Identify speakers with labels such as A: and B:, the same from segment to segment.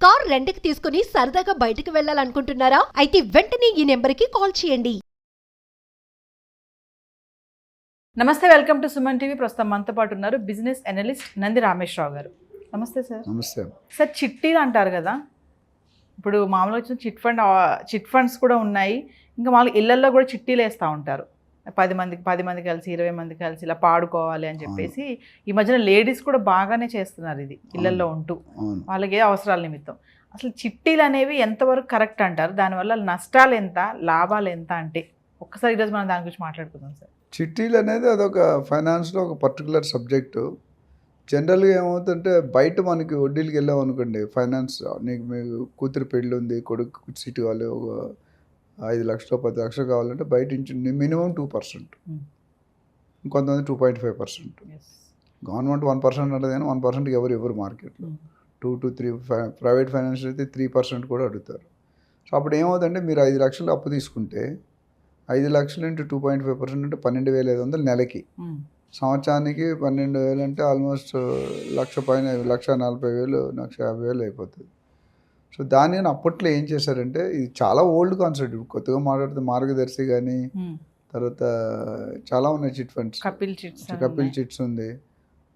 A: Car రెంట్‌కి తీసుకుని సరదాగా బయటకు వెళ్ళాలనుకుంటున్నారా? అయితే వెంటనే ఈ నెంబర్‌కి కాల్ చేయండి.
B: నమస్తే, వెల్కమ్ టు సుమన్ టీవీ. ప్రస్తుతం మనతో పాటు ఉన్నారు బిజినెస్ అనలిస్ట్ నంది రామేశ్వరరావు గారు. నమస్తే సార్.
C: నమస్తే
B: సార్, చిట్టీలు అంటారు కదా, ఇప్పుడు మామూలుగా వచ్చిన చిట్ ఫండ్స్ కూడా ఉన్నాయి. ఇంకా మామూలుగా ఇళ్లల్లో కూడా చిట్టీలు వేస్తూ ఉంటారు. 10 మంది కలిసి 20 మంది కలిసి ఇలా పాడుకోవాలి అని చెప్పేసి ఈ మధ్యన లేడీస్ కూడా బాగానే చేస్తున్నారు ఇది ఇళ్లల్లో ఉంటూ వాళ్ళకి ఏ అవసరాల నిమిత్తం. అసలు చిట్టీలు అనేవి ఎంతవరకు కరెక్ట్ అంటారు? దానివల్ల నష్టాలు ఎంత, లాభాలు ఎంత అంటే ఒక్కసారి ఈరోజు మనం దాని గురించి మాట్లాడుకుందాం సార్.
C: చిట్టీలు అనేది అదొక ఫైనాన్స్లో ఒక పర్టికులర్ సబ్జెక్టు. జనరల్గా ఏమవుతుందంటే బయట మనకి వడ్డీలకి వెళ్ళాం అనుకోండి, ఫైనాన్స్ నీకు మీకు కూతురు పెళ్ళి ఉంది, కొడుకు సీటు కావాలి, ఒక 5 లక్షలు 10 లక్షలు కావాలంటే బయట నుంచి మినిమం 2%, ఇంకొంతమంది 2.5%. గవర్నమెంట్ 1% అంటే కానీ 1% ఎవరు ఇవ్వరు మార్కెట్లో. 2 to 3 ప్రైవేట్ ఫైనాన్స్ అయితే 3% కూడా అడుగుతారు. సో అప్పుడు ఏమవుతుందంటే మీరు 5 లక్షలు అప్పు తీసుకుంటే 5 లక్షలు ఇంటూ 2.5% అంటే 12,500 నెలకి. సంవత్సరానికి 12,000 అంటే ఆల్మోస్ట్ 1,00,000 పైన, 1,40,000 1,50,000 అయిపోతుంది. సో దాన్ని అప్పట్లో ఏం చేశారంటే, ఇది చాలా ఓల్డ్ కాన్సెప్ట్. కొత్తగా మాట్లాడితే మార్గదర్శి కానీ, తర్వాత చాలా ఉన్నాయి చిట్ ఫండ్స్. కపిల్ చిట్స్ ఉంది,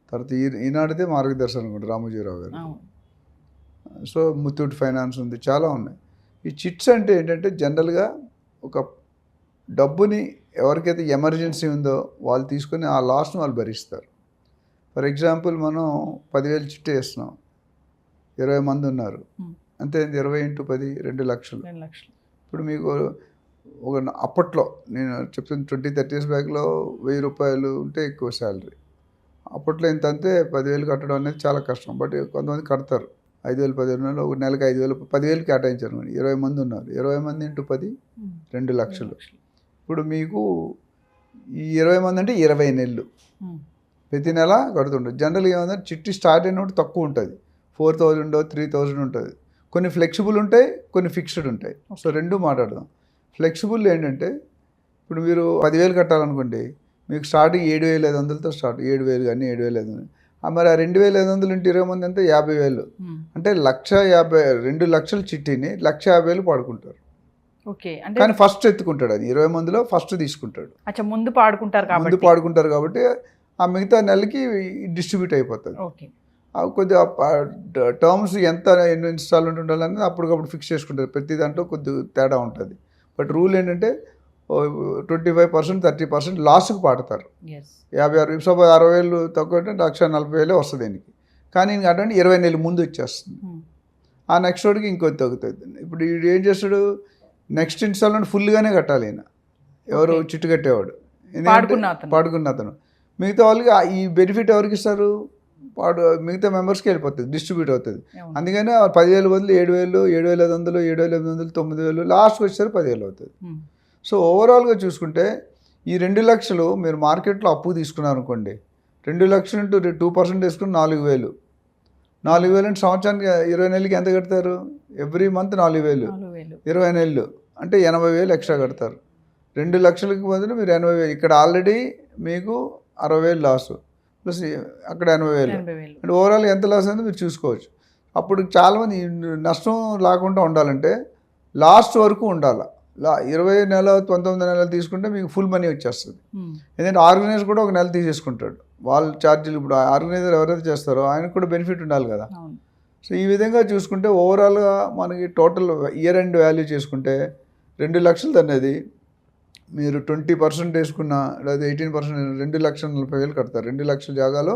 C: తర్వాత ఈనాడితే మార్గదర్శి అనుకుంటా రామోజీరావు గారు. సో ముత్తూట్ ఫైనాన్స్ ఉంది, చాలా ఉన్నాయి. ఈ చిట్స్ అంటే ఏంటంటే జనరల్గా ఒక డబ్బుని ఎవరికైతే ఎమర్జెన్సీ ఉందో వాళ్ళు తీసుకొని ఆ లాస్ను వాళ్ళు భరిస్తారు. ఫర్ ఎగ్జాంపుల్ మనం 10,000 చిట్టు వేస్తున్నాం, 20 మంది ఉన్నారు, అంతే 20 × 10 2 లక్షలు. ఇప్పుడు మీకు ఒక అప్పట్లో నేను చెప్తున్న 20-30 years బ్యాక్లో 1,000 రూపాయలు ఉంటే ఎక్కువ శాలరీ. అప్పట్లో ఇంత అంతే 10,000 కట్టడం అనేది చాలా కష్టం. బట్ కొంతమంది కడతారు. 5,000 10,000 ఒక నెలకు 5,000 10,000 కేటాయించారు. 20 మంది ఉన్నారు, 20 మంది × 10 2 లక్షలు. ఇప్పుడు మీకు ఈ 20 మంది అంటే 20 నెలలు ప్రతి నెల కడుతుంటారు. జనరల్గా ఏమంటే చిట్టి స్టార్ట్ అయినప్పుడు తక్కువ ఉంటుంది, 4,000 3,000 ఉంటుంది. కొన్ని ఫ్లెక్సిబుల్ ఉంటాయి, కొన్ని ఫిక్స్డ్ ఉంటాయి. సో రెండు మాట్లాడదాం. ఫ్లెక్సిబుల్ ఏంటంటే ఇప్పుడు మీరు 10,000 కట్టాలనుకోండి, మీకు స్టార్టింగ్ 7,500తో స్టార్ట్, 7,000 కానీ 7,500. మరి ఆ 2,500 × 20 మంది అంటే 50,000. అంటే 1,50,000 2 లక్షల చిట్టిని 1,50,000 పాడుకుంటారు.
B: ఓకే, అంటే
C: కానీ ఫస్ట్ ఎత్తుకుంటాడు, అది 20 మందిలో ఫస్ట్ తీసుకుంటాడు.
B: ముందు పాడుకుంటారు
C: కాబట్టి ఆ మిగతా నెలకి డిస్ట్రిబ్యూట్ అయిపోతుంది. కొద్దిగా టర్మ్స్ ఎంత ఎన్ని ఇన్స్టాల్మెంట్ ఉండాలనేది అప్పటికప్పుడు ఫిక్స్ చేసుకుంటారు. ప్రతి దాంట్లో కొద్దిగా తేడా ఉంటుంది. బట్ రూల్ ఏంటంటే 25% 30% లాస్ట్కి పాడతారు. 56 సపోజ్ 60,000 తక్కువ అంటే 1,40,000 వస్తుంది దీనికి. కానీ ఇంక అటువంటి 20 నెలలు ముందు వచ్చేస్తుంది. ఆ నెక్స్ట్ వాడికి ఇంకొద్ది తగ్గుతుంది. ఇప్పుడు వీడు ఏం చేస్తాడు, నెక్స్ట్ ఇన్స్టాల్మెంట్ ఫుల్గానే కట్టాలి ఈయన, ఎవరు చిట్టు కట్టేవాడు, పాడుకున్న అతను. మిగతా వాళ్ళకి ఈ బెనిఫిట్ ఎవరికి ఇస్తారు, మిగతా మెంబర్స్కి వెళ్ళిపోతుంది, డిస్ట్రిబ్యూట్ అవుతుంది. అందుకని 10,000 బదులు 7,000 7,500 7,800 9,000 లాస్ట్కి వచ్చేసరికి 10,000 అవుతుంది. సో ఓవరాల్గా చూసుకుంటే ఈ 2 లక్షలు మీరు మార్కెట్లో అప్పు తీసుకున్నారు అనుకోండి, 2 లక్షలు ఇంటూ 2% వేసుకుని 4,000. 4,000 అంటే సంవత్సరానికి 20 నెలలకి ఎంత కడతారు? ఎవ్రీ మంత్ 4,000, 20 నెలలు అంటే 80,000 ఎక్స్ట్రా కడతారు. 2 లక్షలకి బదులు మీరు 80,000. ఇక్కడ ఆల్రెడీ మీకు 60,000 లాస్, ప్లస్ అక్కడ 80,000. అంటే ఓవరాల్ ఎంత లాస్ అయిందో మీరు చూసుకోవచ్చు. అప్పుడు చాలామంది నష్టం లేకుండా ఉండాలంటే లాస్ట్ వరకు ఉండాలి. 20 నెలలు 19 నెలలు తీసుకుంటే మీకు ఫుల్ మనీ వచ్చేస్తుంది. ఎందుకంటే ఆర్గనైజర్ కూడా ఒక నెల తీసేసుకుంటాడు, వాళ్ళ ఛార్జీలు. ఇప్పుడు ఆర్గనైజర్ ఎవరైతే చేస్తారో ఆయనకు కూడా బెనిఫిట్ ఉండాలి కదా. సో ఈ విధంగా చూసుకుంటే ఓవరాల్గా మనకి టోటల్ ఇయర్ ఎండ్ వాల్యూ చేసుకుంటే 2 లక్షలు అనేది మీరు 20% వేసుకున్నా లేదా 18% 2,40,000 కడతారు. 2 లక్షల జాగాలో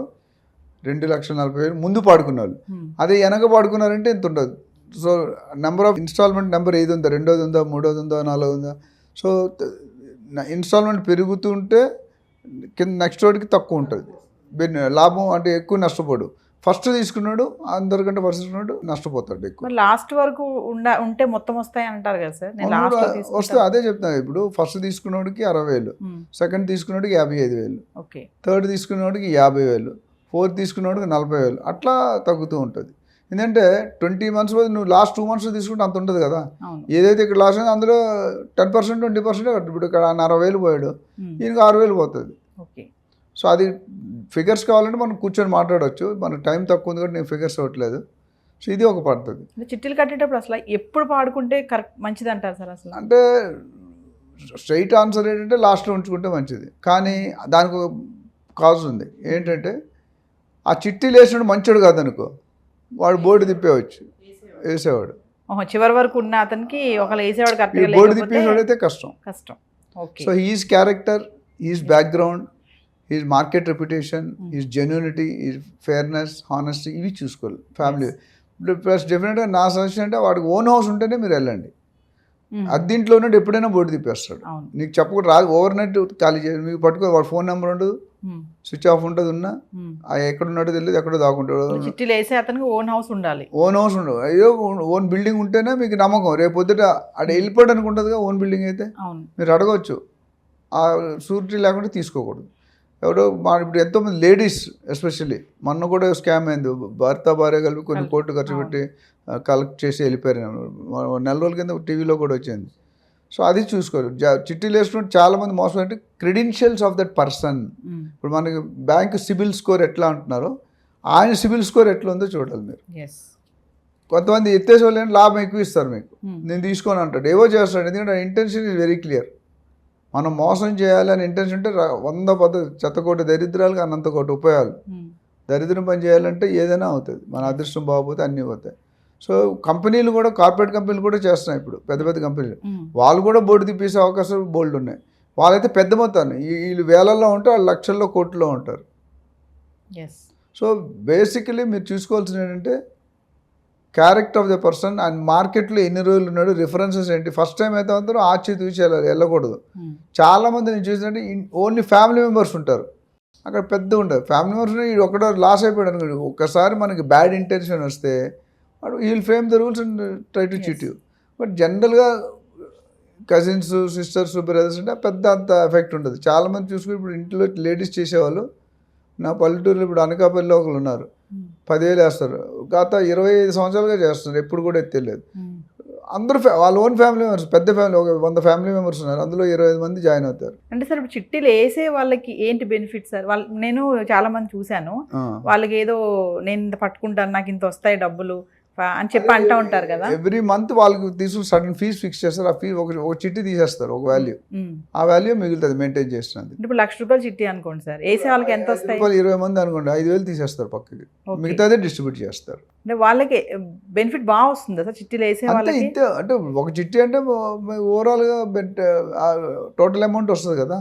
C: 2,40,000 ముందు పాడుకున్న వాళ్ళు. అదే వెనక పాడుకున్నారంటే ఎంత ఉంటుంది. So number of installment number ఏది ఉందా, 2వ ఉందా, 3వ ఉందా, 4వ ఉందా. సో ఇన్స్టాల్మెంట్ పెరుగుతుంటే కింద నెక్స్ట్ వాడికి తక్కువ ఉంటుంది లాభం, అంటే ఎక్కువ నష్టపోడు. ఫస్ట్ తీసుకున్నాడు అందరికంటే ఫస్ట్ తీసుకున్నాడు నష్టపోతాడు ఎక్కువ.
B: లాస్ట్ వరకు ఉంటే మొత్తం వస్తాయి అంటారు కదా సార్.
C: వస్తుంది, అదే చెప్తాను. ఇప్పుడు ఫస్ట్ తీసుకున్నోడికి 60,000, సెకండ్ తీసుకున్నోడికి 55,000, థర్డ్ తీసుకున్నోడికి 50,000, ఫోర్త్ తీసుకున్నోడికి 40,000, అట్లా తగ్గుతూ ఉంటుంది. ఎందుకంటే 20 months బదులు నువ్వు లాస్ట్ 2 months తీసుకుంటే అంత ఉంటుంది కదా. ఏదైతే ఇక్కడ లాస్ట్ అయిందో అందులో 10% 20% కట్టు. ఇప్పుడు ఇక్కడ 60,000 పోయాడు, ఈయనకి 6,000 పోతుంది. సో అది ఫిగర్స్ కావాలంటే మనం కూర్చొని మాట్లాడవచ్చు. మన టైం తక్కువ ఉంది కాబట్టి నేను ఫిగర్స్ ఇవ్వట్లేదు. సో ఇది ఒక పద్ధతి.
B: చిట్టీలు కట్టేటప్పుడు అసలు ఎప్పుడు పాడుకుంటే కరెక్ట్ మంచిది అంటారు సార్? అసలు
C: అంటే స్ట్రైట్ ఆన్సర్ ఏంటంటే లాస్ట్లో ఉంచుకుంటే మంచిది, కానీ దానికి ఒక కాజ్ ఉంది. ఏంటంటే ఆ చిట్టీలు వేసినాడు మంచోడు కాదనుకో, వాడు బోర్డు తిప్పేవచ్చు, వేసేవాడు.
B: చివరి వరకు ఉన్న అతనికి ఒకళ్ళు వేసేవాడు
C: ఈ
B: కరెక్ట్గా
C: బోర్డు
B: లేకపోతే
C: తిప్పేసాడైతే కష్టం.
B: కష్టం. Okay.
C: So he's character, he's background, he's market reputation, he's genuinity, he's fairness, honesty, ఇవి చూసుకోవాలి ఫ్యామిలీ. ప్లస్ డెఫినెట్గా నా సజెషన్ అంటే వాడికి ఓన్ హౌస్ ఉంటేనే మీరు వెళ్ళండి. అద్దీంట్లో ఉన్నట్టు ఎప్పుడైనా బోర్డు తిప్పేస్తాడు.
B: అవును.
C: నీకు చెప్పకుండా రాదు, ఓవర్ నైట్ ఖాళీ చేయాలి. మీకు పట్టుకో, వాడు ఫోన్ నెంబర్ ఉండదు, స్విచ్ ఆఫ్ ఉంటుంది, ఉన్నా ఎక్కడున్నాడో తెలియదు, ఎక్కడో దాక్కుంటాడు.
B: చిట్టీలు వేసే అతనికి ఓన్ హౌస్ ఉండాలి.
C: ఓన్ హౌస్ ఉండదు, అయ్యో ఓన్ బిల్డింగ్ ఉంటేనే మీకు నమ్మకం. రేపు పొద్దుట అక్కడ వెళ్ళిపోవడానికి ఉంటుందిగా ఓన్ బిల్డింగ్ అయితే.
B: అవును.
C: మీరు అడగవచ్చు, ఆ షూరిటీ లేకుండా తీసుకోకూడదు. ఎవరో మా ఇప్పుడు ఎంతోమంది లేడీస్ ఎస్పెషల్లీ, మొన్న కూడా స్కామ్ అయింది, భర్త భార్య కలిపి కొన్ని కోట్లు ఖర్చు పెట్టి కలెక్ట్ చేసి వెళ్ళిపోయారు. నెల రోజుల కింద టీవీలో కూడా వచ్చింది. సో అది చూసుకోరు. చిట్టీలు వేసుకుంటే చాలామంది మోసం అంటే క్రెడెన్షియల్స్ ఆఫ్ దట్ పర్సన్. ఇప్పుడు మనకి బ్యాంక్ సిబిల్ స్కోర్ ఎట్లా అంటున్నారో, ఆయన సిబిల్ స్కోర్ ఎట్లా ఉందో చూడాలి మీరు. కొంతమంది ఎత్తేసే వాళ్ళు లాభం ఎక్కువ ఇస్తారు మీకు, నేను తీసుకొని అంటాడు, ఏవో చేస్తాడు. ఎందుకంటే ఇంటెన్షన్ ఈజ్ వెరీ క్లియర్. మనం మోసం చేయాలని ఇంటెన్షన్ ఉంటే 100 పద్ధతి, చెత్తకోటి దరిద్రాలకు అన్నంత కోటి ఉపాయాలు. దరిద్రం పని చేయాలంటే ఏదైనా అవుతుంది, మన అదృష్టం బాగోపోతే అన్నీ పోతాయి. సో కంపెనీలు కూడా, కార్పొరేట్ కంపెనీలు కూడా చేస్తున్నాయి ఇప్పుడు, పెద్ద పెద్ద కంపెనీలు. వాళ్ళు కూడా బోర్డు తిప్పేసే అవకాశాలు బోల్డ్ ఉన్నాయి. వాళ్ళైతే పెద్ద మొత్తాన్ని, వీళ్ళు వేలల్లో ఉంటే వాళ్ళు లక్షల్లో కోట్లలో ఉంటారు. సో బేసికలీ మీరు చూసుకోవాల్సింది ఏంటంటే character of the person, and మార్కెట్లో ఎన్ని రోజులు ఉన్నాడు, రిఫరెన్సెస్ ఏంటి. ఫస్ట్ టైం అయితే అందరూ ఆచితూచి వెళ్ళకూడదు. చాలామంది నేను చూసినట్టు ఓన్లీ ఫ్యామిలీ మెంబర్స్ ఉంటారు, అక్కడ పెద్ద ఉండదు. ఫ్యామిలీ మెంబర్స్ ఒకటో లాస్ అయిపోయాడు అనుకోండి, ఒక్కసారి మనకి బ్యాడ్ ఇంటెన్షన్ వస్తే వాడు ఈ will frame the rules and try to cheat you. But జనరల్గా కజిన్స్, సిస్టర్స్, బ్రదర్స్ అంటే పెద్ద అంత ఎఫెక్ట్ ఉండదు. చాలామంది చూసుకుని ఇప్పుడు ఇంట్లో లేడీస్ చేసేవాళ్ళు, నా పల్లెటూరులో ఇప్పుడు అనకాపల్లిలో ఒకరు ఉన్నారు, 10,000 వేస్తారు. గత 25 సంవత్సరాలుగా చేస్తున్నారు, ఎప్పుడు కూడా ఎత్తలేదు. అందరూ వాళ్ళ ఓన్ ఫ్యామిలీ మెంబర్స్, పెద్ద ఫ్యామిలీ, ఒక 100 ఫ్యామిలీ మెంబర్స్ ఉన్నారు, అందులో 25 మంది జాయిన్ అవుతారు.
B: అంటే సార్ ఇప్పుడు చిట్టీలు వేసే వాళ్ళకి ఏంటి బెనిఫిట్ సార్? నేను చాలా మంది చూశాను, వాళ్ళకి ఏదో నేను ఇంత పట్టుకుంటాను, నాకు ఇంత వస్తాయి డబ్బులు అని చెప్పి అంటూ ఉంటారు కదా.
C: ఎవ్రీ మంత్ వాళ్ళకి తీసుకుని సడన్ ఫీజు ఫిక్స్ చేస్తారు. ఆ ఫీజు ఒక చిట్టి తీసేస్తారు, ఒక వాల్యూ, ఆ వాల్యూ మిగులుతుంది మెయింటైన్ చేస్తున్నది.
B: ఇప్పుడు ₹1,00,000 చిట్టి అనుకోండి సార్, వేసే వాళ్ళకి ఎంత వస్తాయి?
C: 20 మంది అనుకోండి, 5,000 తీసేస్తారు పక్కకి, మిగతాదే డిస్ట్రిబ్యూట్ చేస్తారు.
B: అంటే వాళ్ళకి బెనిఫిట్ బాగా వస్తుందా సార్ చిట్టీలు వేసే వాళ్ళకి?
C: ఇంతే, అంటే ఒక చిట్టి అంటే ఓవరాల్గా టోటల్ అమౌంట్ వస్తుంది కదా.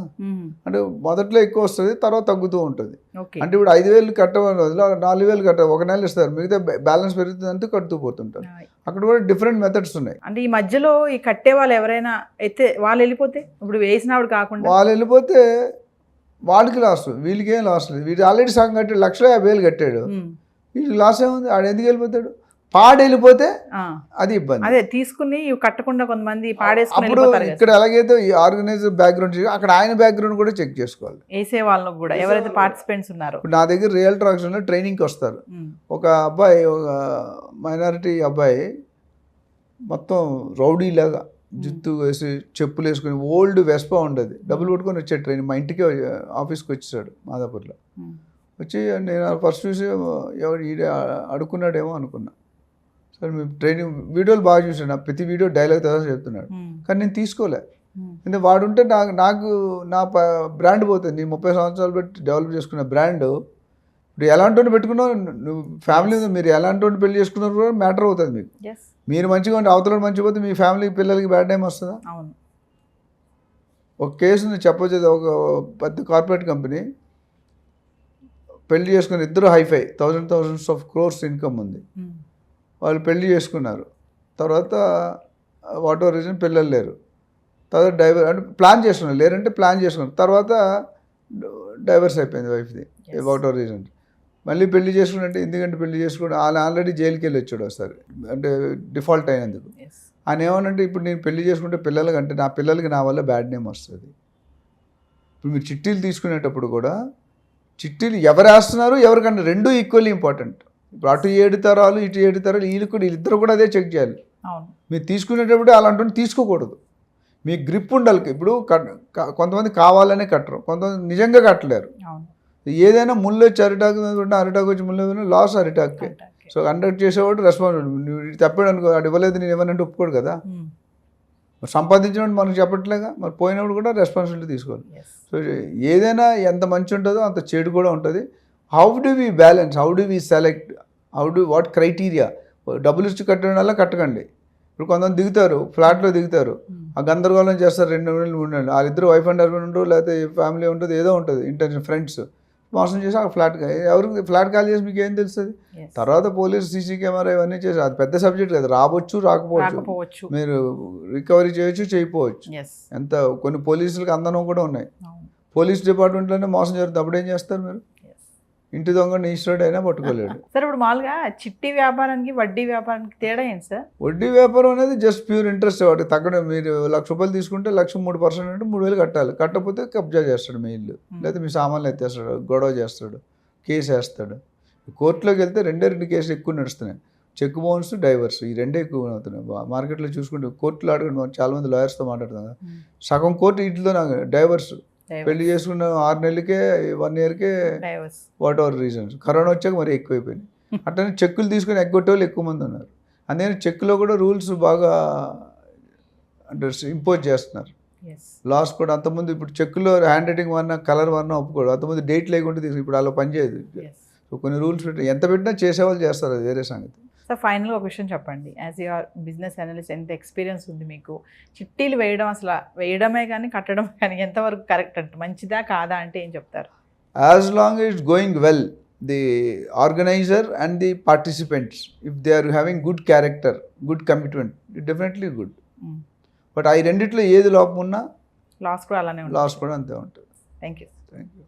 C: అంటే మొదట్లో ఎక్కువ వస్తుంది, తర్వాత తగ్గుతూ ఉంటుంది. అంటే ఇప్పుడు 5,000 కట్టవాలి, 4,000 కట్టాలి, ఒక నెల ఇస్తారు, మిగతా బ్యాలెన్స్ పెరుగుతుంది అంటూ కడుతూ పోతుంటారు. అక్కడ కూడా డిఫరెంట్ మెథడ్స్ ఉన్నాయి.
B: అంటే ఈ మధ్యలో ఈ కట్టే వాళ్ళు ఎవరైనా అయితే వాళ్ళు వెళ్ళిపోతే, ఇప్పుడు వేసినప్పుడు కాకుండా
C: వాళ్ళు వెళ్ళిపోతే వాడికి లాస్, వీళ్ళకి ఏం లాస్ లేదు. వీడు ఆల్రెడీ సగం కట్టాడు, 1,50,000 కట్టాడు, వీడికి లాస్ ఏముంది, ఆడు ఎందుకు వెళ్ళిపోతాడు? పాడు వెళ్ళిపోతే అది ఇబ్బంది.
B: అదే తీసుకుని కట్టకుండా కొంతమంది పాడేసుకుని
C: అప్పుడు ఇక్కడ ఎలాగైతే ఈ ఆర్గనైజర్ బ్యాక్గ్రౌండ్ అక్కడ ఆయన బ్యాక్గ్రౌండ్ కూడా చెక్ చేసుకోవాలి,
B: వేసే వాళ్ళకి కూడా ఎవరైతే పార్టిసిపెంట్స్ ఉన్నారో.
C: నా దగ్గర రియల్ ట్రాక్స్లో ట్రైనింగ్కి వస్తారు. ఒక అబ్బాయి, ఒక మైనారిటీ అబ్బాయి, మొత్తం రౌడీ లాగా జుత్తు వేసి చెప్పులు వేసుకుని ఓల్డ్ వెస్పా ఉండదు, డబ్బులు పట్టుకొని వచ్చాడు ట్రైనింగ్. మా ఇంటికి ఆఫీస్కి వచ్చేసాడు మాదాపూర్లో. వచ్చి నేను ఫస్ట్ చూసి ఎవరు అడుక్కున్నాడేమో అనుకున్నా. సరే మేము ట్రైనింగ్ వీడియోలు బాగా చూసాను, ప్రతి వీడియో డైలాగ్ తర్వాత చెప్తున్నాడు, కానీ నేను తీసుకోలే. అంటే వాడుంటే నాకు నా బ్రాండ్ పోతుంది. నీ 30 సంవత్సరాలు పెట్టి డెవలప్ చేసుకున్న బ్రాండ్ ఇప్పుడు ఎలాంటి పెట్టుకున్నావు, నువ్వు ఫ్యామిలీ మీరు ఎలాంటి పెళ్లి చేసుకున్నారు కూడా మ్యాటర్ అవుతుంది మీకు. మీరు మంచిగా ఉంటే అవతల మంచిగా పోతే మీ ఫ్యామిలీ పిల్లలకి బ్యాడ్ టైం వస్తుందా? ఒక కేసు చెప్పొచ్చు, ఒక పెద్ద కార్పొరేట్ కంపెనీ పెళ్లి చేసుకుని, ఇద్దరు hi fi, thousands of crores income ఉంది. వాళ్ళు పెళ్లి చేసుకున్నారు, తర్వాత వాట్ ఎవర్ రీజన్ పిల్లలు లేరు, తర్వాత అంటే ప్లాన్ చేసుకున్నారు, లేరంటే ప్లాన్ చేసుకున్నారు, తర్వాత డైవర్స్ అయిపోయింది వైఫ్ది వాట్ ఎవర్ రీజన్. మళ్ళీ పెళ్లి చేసుకున్నట్టే, ఎందుకంటే పెళ్లి చేసుకుంటే ఆయన ఆల్రెడీ జైలుకి వెళ్ళి వచ్చాడు ఒకసారి, అంటే డిఫాల్ట్ అయినందుకు. ఆయన ఏమనంటే ఇప్పుడు నేను పెళ్లి చేసుకుంటే పిల్లలకి, అంటే నా పిల్లలకి నా వల్ల బ్యాడ్ నేమ్ వస్తుంది. ఇప్పుడు మీరు చిట్టీలు తీసుకునేటప్పుడు కూడా చిట్టీలు ఎవరు వేస్తున్నారు, ఎవరికన్నా రెండూ ఈక్వల్లీ ఇంపార్టెంట్. ఇప్పుడు అటు 7 తరాలు ఇటు 7 తరాలు, వీళ్ళిద్దరు కూడా అదే చెక్ చేయాలి. మీరు తీసుకునేటప్పుడు అలాంటి తీసుకోకూడదు, మీ గ్రిప్ ఉండాలి. ఇప్పుడు కొంతమంది కావాలనే కట్టరు, కొంతమంది నిజంగా కట్టలేరు. ఏదైనా ముళ్ళు వచ్చి అరిటాకు మీద అరిటాకు వచ్చి ముళ్ళు లాస్ అరిటాక్కే. సో కండక్ట్ చేసేవాడు రెస్పాన్సిబుల్. నువ్వు ఇది తప్పాడు అనుకో, అది ఇవ్వలేదు నేను ఇవ్వనంటే ఒప్పుకోడు కదా. మరి సంపాదించినప్పుడు మనకు చెప్పట్లేగా, మరి పోయినప్పుడు కూడా రెస్పాన్సిబిలిటీ తీసుకోవాలి. సో ఏదైనా ఎంత మంచి ఉంటుందో అంత చెడు కూడా ఉంటుంది. How do we balance, how do we select, what criteria. డబ్బులు ఇచ్చి కట్టడం వల్ల కట్టకండి. ఇప్పుడు కొంతమంది దిగుతారు, ఫ్లాట్లో దిగుతారు, ఆ గందరగోళం చేస్తారు 2 నెలలు 3 నెలలు. వాళ్ళిద్దరు వైఫ్ అండ్ హస్బెండ్ ఉంటారు, లేకపోతే ఫ్యామిలీ ఉంటుంది, ఏదో ఉంటుంది, ఇంటెన్షన్ ఫ్రెండ్స్ మోసం చేసి ఆ ఫ్లాట్ ఎవరికి ఫ్లాట్ కాల్ చేసి మీకు ఏం తెలుస్తుంది. తర్వాత పోలీసు సీసీ కెమెరా ఇవన్నీ చేసి అది పెద్ద సబ్జెక్ట్ కదా. రాకపోవచ్చు, మీరు రికవరీ చేయొచ్చు, చేయకపోవచ్చు. ఎంత కొన్ని పోలీసులకు అందనం కూడా ఉన్నాయి. పోలీస్ డిపార్ట్మెంట్లోనే మోసం జరుగుతుంది. అప్పుడు ఏం చేస్తారు మీరు? ఇంటి దొంగ ఈశ్వరుడు అయినా పట్టుకోలేడు.
B: సార్ ఇప్పుడు మామూలుగా చిట్టి వ్యాపారానికి వడ్డీ వ్యాపారానికి తేడా ఏంటి సార్?
C: వడ్డీ వ్యాపారం అనేది జస్ట్ ప్యూర్ ఇంట్రెస్ట్. వాటి తగ్గడం. మీరు 1,00,000 రూపాయలు తీసుకుంటే 3% అంటే 3,000 కట్టాలి. కట్టకపోతే కబ్జా చేస్తాడు మీ ఇల్లు, లేకపోతే మీ సామాన్లు ఎత్తేస్తాడు, గొడవ చేస్తాడు, కేసు వేస్తాడు. కోర్టులోకి వెళ్తే 2 కేసులు ఎక్కువ నడుస్తున్నాయి. చెక్ బౌన్స్, డైవర్స్, ఈ 2 ఎక్కువ అవుతున్నాయి. మార్కెట్లో చూసుకుంటే కోర్టులో అడగండి, చాలామంది లాయర్స్తో మాట్లాడుతున్నారు. సగం కోర్టు ఇంట్లో నాకు డైవర్స్. పెళ్లి చేసుకున్న 6 నెలలకే 1 ఇయర్కే వాట్ ఎవర్ రీజన్స్. కరోనా వచ్చాక మరి ఎక్కువైపోయింది. అట్లనే చెక్కులు తీసుకొని ఎగ్గొట్టే వాళ్ళు ఎక్కువ మంది ఉన్నారు. అందుకని చెక్కులో కూడా రూల్స్ బాగా అంటే ఇంపోజ్ చేస్తున్నారు. లాస్ కూడా అంతకుముందు ఇప్పుడు చెక్కులో హ్యాండ్ రైటింగ్ వన్నా కలర్ వన్నా ఒప్పుకోడు. అంతకుముందు డేట్ లేకుండా తీసుకు ఇప్పుడు అలా పనిచేయదు. సో కొన్ని రూల్స్ పెట్టి ఎంత పెట్టినా చేసేవాళ్ళు చేస్తారు, అది వేరే సంగతి.
B: సార్ ఫైనల్గా ఒక విషయం చెప్పండి. యాజ్ యువర్ బిజినెస్ అనలిస్ట్ ఎంత ఎక్స్పీరియన్స్ ఉంది మీకు? చిట్టీలు వేయడం అసలు వేయడమే కానీ కట్టడం కానీ ఎంతవరకు కరెక్ట్ అంటే మంచిదా కాదా అంటే ఏం చెప్తారు?
C: As long it's going well, the organiser and the participants, if they are having good character, good commitment, it definitely good. But ఈ రెండిట్లో ఏది లోపం ఉన్నా
B: లాస్ కూడా అలానే ఉంటుంది.
C: లాస్ కూడా అంతే ఉంటుంది.
B: Thank you.
C: Thank you.